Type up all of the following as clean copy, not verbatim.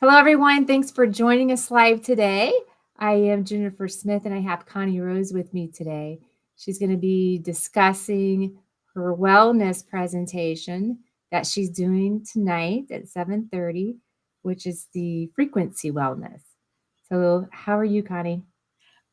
Hello, everyone. Thanks for joining us live today. I am Jennifer Smith, and I have Connie Rose with me today. She's going to be discussing her wellness presentation that she's doing tonight at 7:30, which is the frequency wellness. So, how are you, Connie?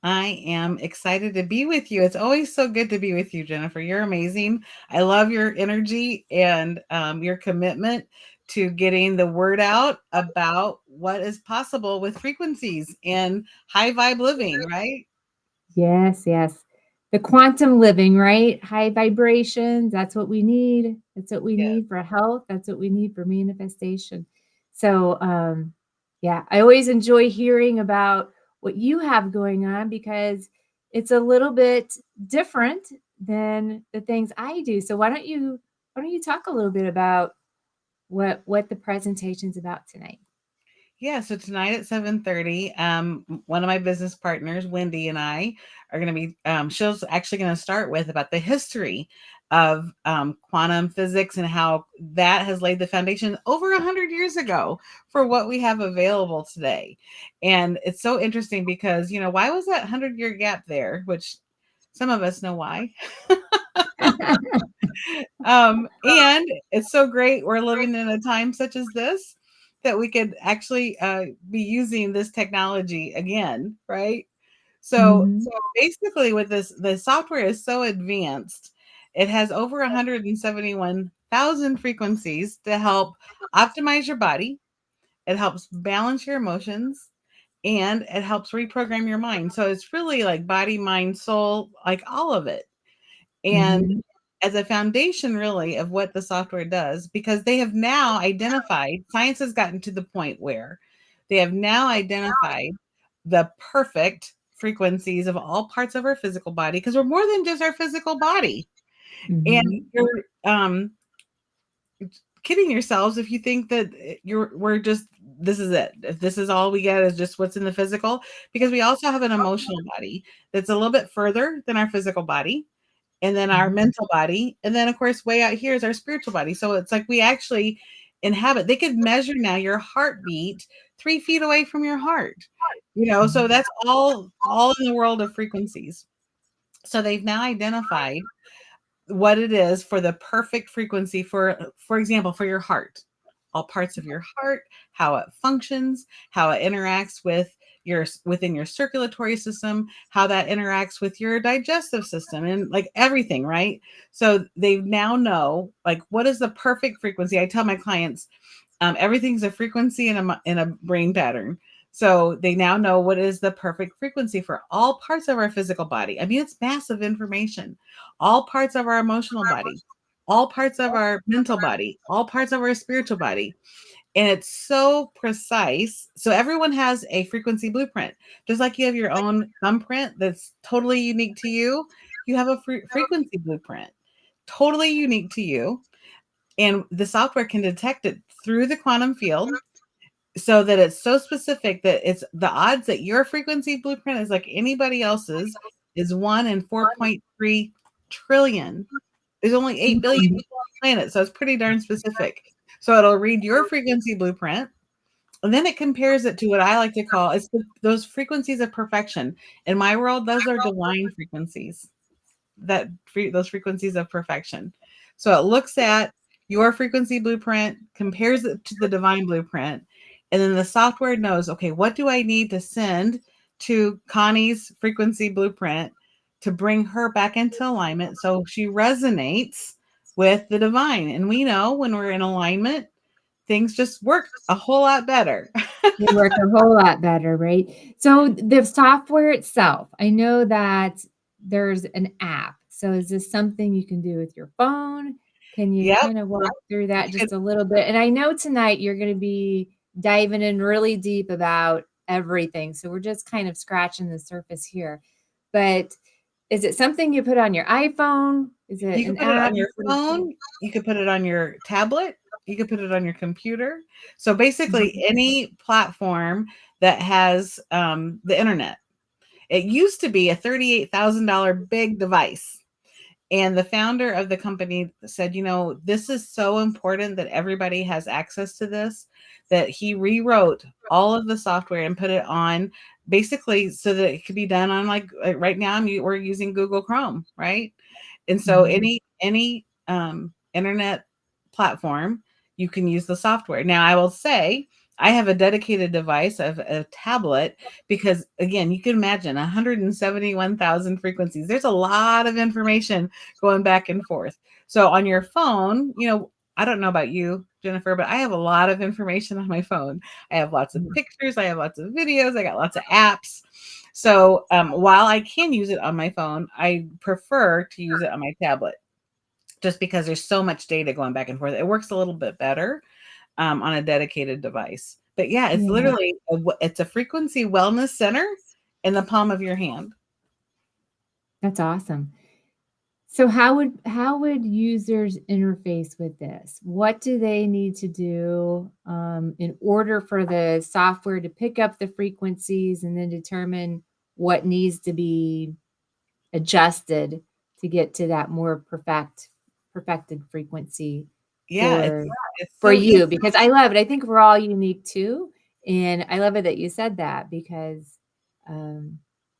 I am excited to be with you. It's always so good to be with you, Jennifer. You're amazing. I love your energy and your commitment to getting the word out about what is possible with frequencies and high vibe living, right? Yes, yes. The quantum living, right? High vibrations. That's what we need. That's what we Yes. need for health. That's what we need for manifestation. So, yeah, I always enjoy hearing about what you have going on because it's a little bit different than the things I do. So why don't you talk a little bit about what the presentation's about tonight? Yeah, so tonight at 7:30, one of my business partners, Wendy, and I are going to be, she's actually going to start with about the history of quantum physics and how that has laid the foundation over 100 years ago for what we have available today. And it's so interesting because, why was that 100-year gap there? Which some of us know why. And it's so great we're living in a time such as this that we could actually be using this technology again, right? So Mhm. basically, with this, the software is so advanced. It has over 171,000 frequencies to help optimize your body. It helps balance your emotions, and it helps reprogram your mind. So it's really like body, mind, soul, like all of it. And Mhm. as a foundation really of what the software does, because they have now identified, science has gotten to the point where they have now identified the perfect frequencies of all parts of our physical body, because we're more than just our physical body. And Mhm. you're kidding yourselves if you think that we're just, this is it, if this is all we get is just what's in the physical, because we also have an emotional body that's a little bit further than our physical body, and then our Mhm. mental body, and then of course way out here is our spiritual body. So it's like we actually inhabit, they could measure now your heartbeat 3 feet away from your heart, so Mhm. that's all in the world of frequencies. So they've now identified what it is for the perfect frequency for example, for your heart, all parts of your heart, how it functions, how it interacts with within your circulatory system, how that interacts with your digestive system, and like everything, right? So they now know like what is the perfect frequency. I tell my clients, everything's a frequency in a brain pattern. So they now know what is the perfect frequency for all parts of our physical body. I mean, it's massive information. All parts of our emotional body, all parts of our mental body, all parts of our spiritual body. And it's so precise. So everyone has a frequency blueprint. Just like you have your own thumbprint that's totally unique to you, you have a frequency blueprint, totally unique to you. And the software can detect it through the quantum field, so that it's so specific that it's the odds that your frequency blueprint is like anybody else's is 1 in 4.3 trillion. There's only 8 billion Mhm. people on the planet, so it's pretty darn specific. So it'll read your frequency blueprint, and then it compares it to what I like to call those frequencies of perfection. In my world, those are divine frequencies, those frequencies of perfection. So it looks at your frequency blueprint, compares it to the divine blueprint, and then the software knows, okay, what do I need to send to Connie's frequency blueprint to bring her back into alignment so she resonates with the divine. And we know when we're in alignment, things just work a whole lot better. They work a whole lot better, right? So the software itself, I know that there's an app. So is this something you can do with your phone? Can you Yep. kind of walk through that You could, just a little bit? And I know tonight you're going to be diving in really deep about everything. So we're just kind of scratching the surface here. But is it something you put on your iPhone? Is it you could an put it app? on your phone, you could put it on your tablet, you could put it on your computer. So basically Mhm. any platform that has the internet. It used to be a $38,000 big device. And the founder of the company said, this is so important that everybody has access to this, that he rewrote all of the software and put it on basically so that it could be done on like right now we're using Google Chrome, right? And so any internet platform, you can use the software. Now, I will say I have a dedicated device of a tablet because, again, you can imagine 171,000 frequencies. There's a lot of information going back and forth. So on your phone, I don't know about you, Jennifer, but I have a lot of information on my phone. I have lots of pictures. I have lots of videos. I got lots of apps. So while I can use it on my phone, I prefer to use it on my tablet just because there's so much data going back and forth. It works a little bit better on a dedicated device. But yeah, it's literally it's a frequency wellness center in the palm of your hand. That's awesome. So how would users interface with this? What do they need to do in order for the software to pick up the frequencies and then determine what needs to be adjusted to get to that more perfected frequency Yeah, it's for so easy. you? Because I love it. I think we're all unique too. And I love it that you said that because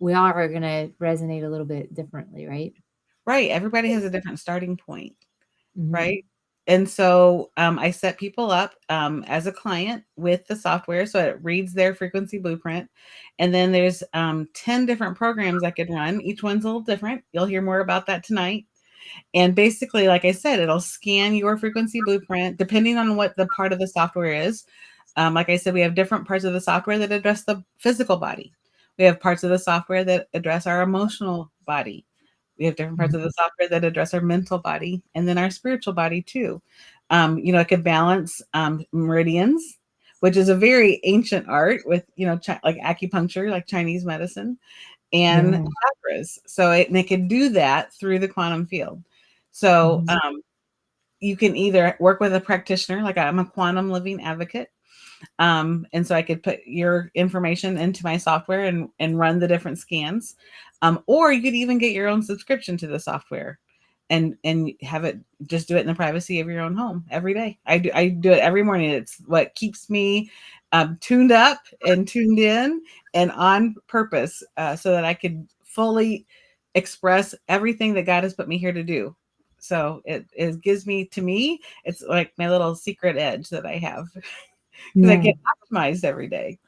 we all are going to resonate a little bit differently, right? Right. Everybody has a different starting point, Mm-hmm. right? And so I set people up as a client with the software so it reads their frequency blueprint. And then there's 10 different programs I could run. Each one's a little different. You'll hear more about that tonight. And basically, like I said, it'll scan your frequency blueprint depending on what the part of the software is. Like I said, we have different parts of the software that address the physical body. We have parts of the software that address our emotional body. We have different parts of the software that address our mental body and then our spiritual body too. It could balance meridians, which is a very ancient art with, like acupuncture, like Chinese medicine, and Yeah. chakras. So they can do that through the quantum field. So you can either work with a practitioner, like I'm a quantum living advocate. And so I could put your information into my software and run the different scans. Or you could even get your own subscription to the software and have it just do it in the privacy of your own home every day. I do it every morning. It's what keeps me tuned up and tuned in and on purpose so that I could fully express everything that God has put me here to do. So it gives me, to me, it's like my little secret edge that I have because I Yeah. get optimized every day.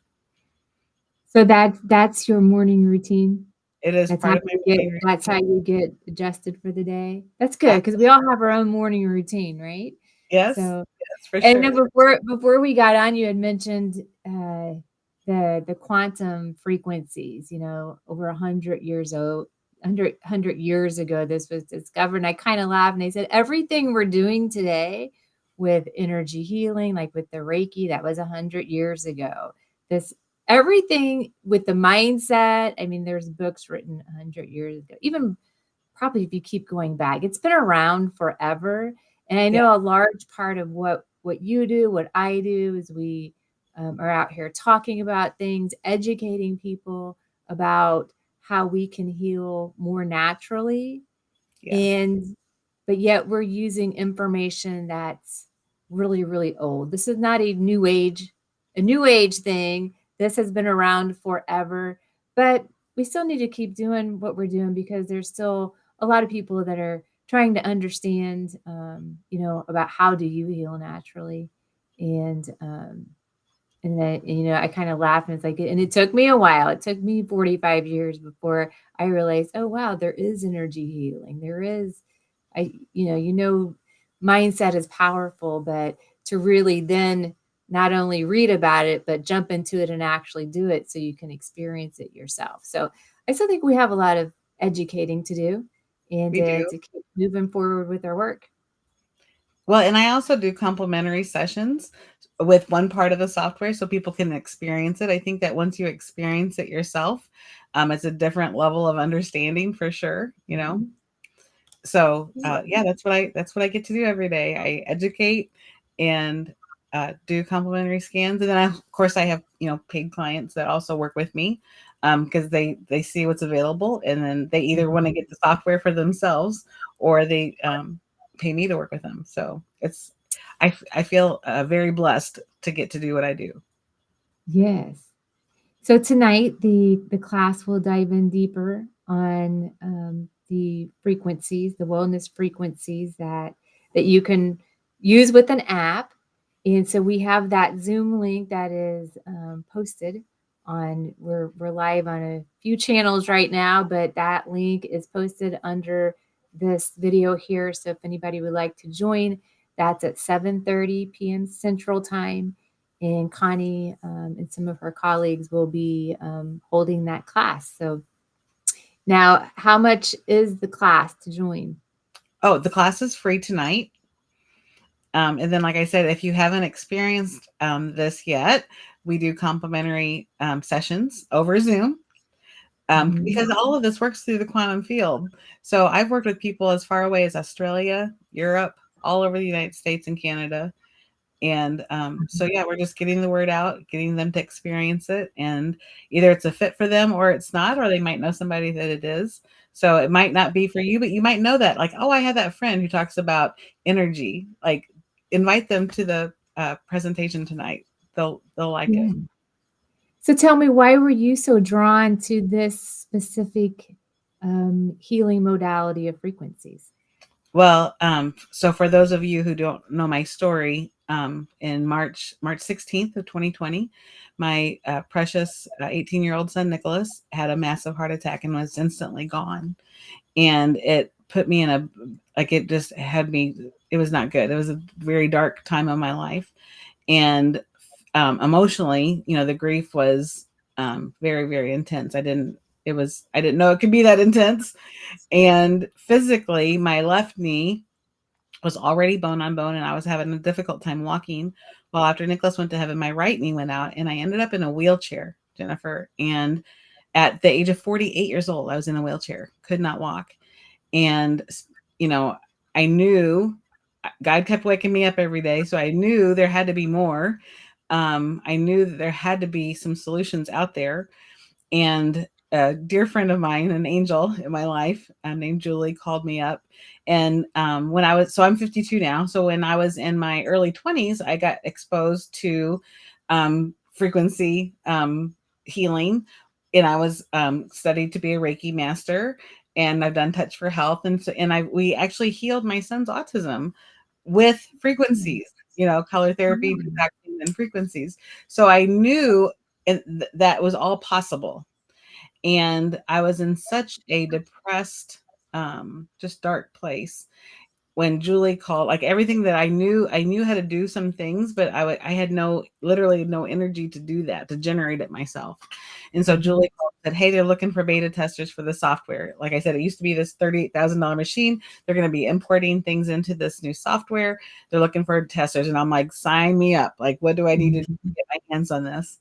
So that's your morning routine. It is That's part how of my you get morning that's routine. how you get adjusted for the day. That's good because we Absolutely. all have our own morning routine, right? Yes, So, yes, for and sure. then before we got on, you had mentioned the quantum frequencies. Over 100 years old, 100 years ago, this was discovered. And I kind of laughed, and I said everything we're doing today with energy healing, like with the reiki, that was 100 years ago. This everything with the mindset. I mean, there's books written 100 years ago. Even probably if you keep going back, it's been around forever. And I Yeah, know a large part of what you do, what I do, is we are out here talking about things, educating people about how we can heal more naturally. yeah, And but yet we're using information that's really, really old. This is not a new age thing. This has been around forever, but we still need to keep doing what we're doing because there's still a lot of people that are trying to understand, about how do you heal naturally, and then, I kind of laugh and it's like, and it took me a while. It took me 45 years before I realized, oh, wow, there is energy healing. There is, mindset is powerful, but to really then not only read about it, but jump into it and actually do it so you can experience it yourself. So I still think we have a lot of educating to do and we do. to keep moving forward with our work. Well, and I also do complimentary sessions with one part of the software so people can experience it. I think that once you experience it yourself, it's a different level of understanding for sure. Mhm. So yeah, that's what I get to do every day. I educate and do complimentary scans, and then of course I have paid clients that also work with me because they see what's available, and then they either want to get the software for themselves, or they pay me to work with them. So I feel very blessed to get to do what I do. Yes. So tonight, the class will dive in deeper on the frequencies, the wellness frequencies that you can use with an app. And so we have that Zoom link that is posted on. We're live on a few channels right now, but that link is posted under this video here. So if anybody would like to join, that's at 7:30 p.m. Central Time, and Connie and some of her colleagues will be holding that class. So now, how much is the class to join? Oh, the class is free tonight. And then, like I said, if you haven't experienced this yet, we do complimentary sessions over Zoom, Mhm. because all of this works through the quantum field. So I've worked with people as far away as Australia, Europe, all over the United States and Canada. And so, yeah, we're just getting the word out, getting them to experience it. And either it's a fit for them or it's not, or they might know somebody that it is. So it might not be for you, but you might know that. Like, oh, I have that friend who talks about energy. Like, invite them to the presentation tonight. They'll like it. Yeah. So tell me, why were you so drawn to this specific healing modality of frequencies? Well, so for those of you who don't know my story, in March 16th of 2020, my precious 18-year-old son Nicholas had a massive heart attack and was instantly gone. And it put me in it just had me. It was not good. It was a very dark time of my life, and emotionally, the grief was very, very intense. I didn't know it could be that intense. And physically, my left knee was already bone on bone, and I was having a difficult time walking. Well, after Nicholas went to heaven, my right knee went out, and I ended up in a wheelchair, Jennifer. And at the age of 48 years old, I was in a wheelchair, could not walk. And, you know, I knew God kept waking me up every day. So I knew there had to be more. I knew that there had to be some solutions out there. And a dear friend of mine, an angel in my life, named Julie, called me up. And I'm 52 now. So when I was in my early 20s, I got exposed to frequency healing. And I was studied to be a Reiki master. And I've done Touch for Health. We actually healed my son's autism with frequencies, color therapy, and frequencies. So I knew that was all possible. And I was in such a depressed, just dark place when Julie called. Like, everything that I knew how to do some things, but I had literally no energy to do that, to generate it myself. And so Mhm. Julie called and said, hey, they're looking for beta testers for the software. Like I said, it used to be this $38,000 machine. They're going to be importing things into this new software. They're looking for testers. And I'm like, sign me up. Like, what do I need to do to get my hands on this?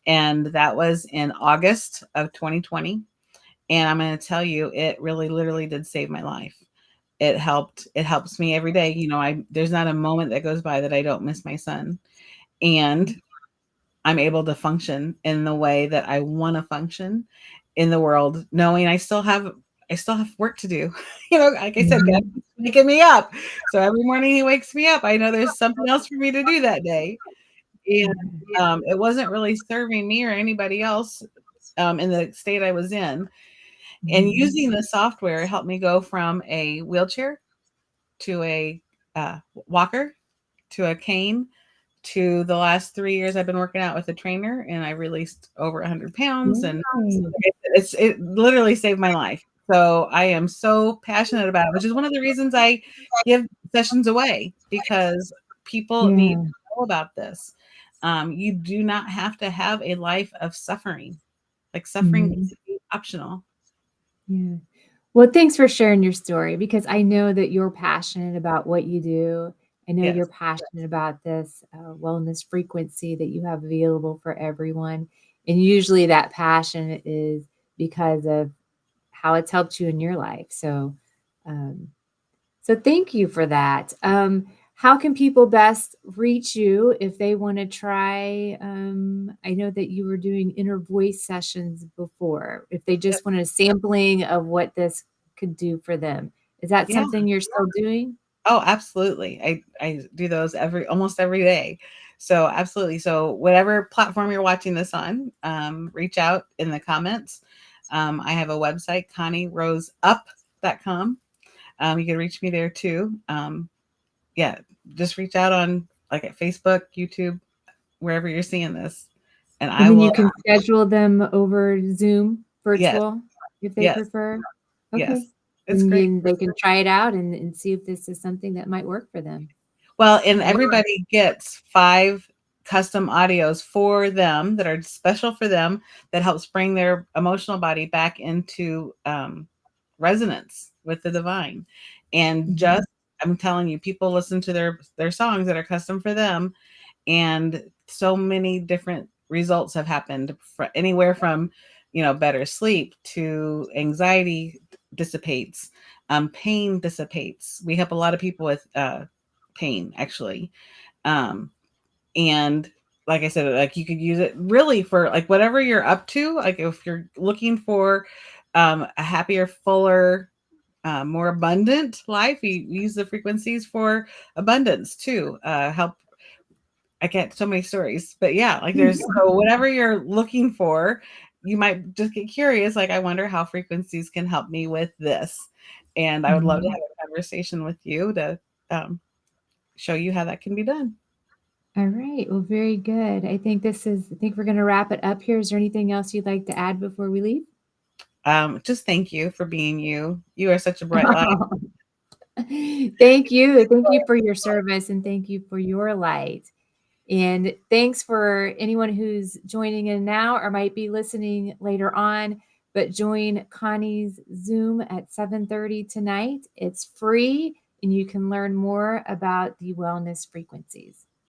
And that was in August of 2020. And I'm going to tell you, it really literally did save my life. It helps me every day. There's not a moment that goes by that I don't miss my son. And I'm able to function in the way that I want to function in the world, knowing I still have work to do. Like I said, God Mhm. keeps waking me up. So every morning he wakes me up, I know there's something else for me to do that day. And it wasn't really serving me or anybody else in the state I was in. And Mhm. using the software helped me go from a wheelchair to a walker to a cane to the last 3 years I've been working out with a trainer, and I released over 100 pounds. And Right. it literally saved my life. So I am so passionate about it, which is one of the reasons I give sessions away, because people need Yeah. to know about this. You do not have to have a life of suffering. Like, suffering Mhm. needs to be optional. Yeah. Well, thanks for sharing your story, because I know that you're passionate about what you do. I know you're Yes. passionate about this wellness frequency that you have available for everyone. And usually that passion is because of how it's helped you in your life. So, um, so thank you for that. how can people best reach you if they want to try? I know that you were doing inner voice sessions before. If they Yep. just want a sampling of what this could do for them, is that Yeah. something you're still doing? Oh, absolutely. I do those almost every day. So absolutely. So whatever platform you're watching this on, reach out in the comments. I have a website, ConnieRoseUp.com. You can reach me there too. Yeah, just reach out on like at Facebook, YouTube, wherever you're seeing this, and And I then you will. can schedule them over Zoom Yes, virtual if they yes, prefer. Okay. yes. It's And great. then they can try it out and see if this is something that might work for them. Well, and All right. everybody gets 5 custom audios for them that are special for them that helps bring their emotional body back into resonance with the divine. And Mhm. just I'm telling you, people listen to their songs that are custom for them, and so many different results have happened for anywhere from better sleep to anxiety dissipates, pain dissipates. We help a lot of people with pain actually. Um, and like I said, like you could use it really for like whatever you're up to. Like if you're looking for a happier, fuller, more abundant life, you use the frequencies for abundance too. Help. I get so many stories, but yeah, like there's so whatever you're looking for, you might just get curious. Like, I wonder how frequencies can help me with this. And I would love to Mhm. have a conversation with you to um, show you how that can be done. All right. Well, very good. I think we're going to wrap it up here. Is there anything else you'd like to add before we leave? Just thank you for being you. You are such a bright light. Thank you. Thank you for your service and thank you for your light. And thanks for anyone who's joining in now or might be listening later on. But join Connie's Zoom at 7:30 tonight. It's free and you can learn more about the wellness frequencies.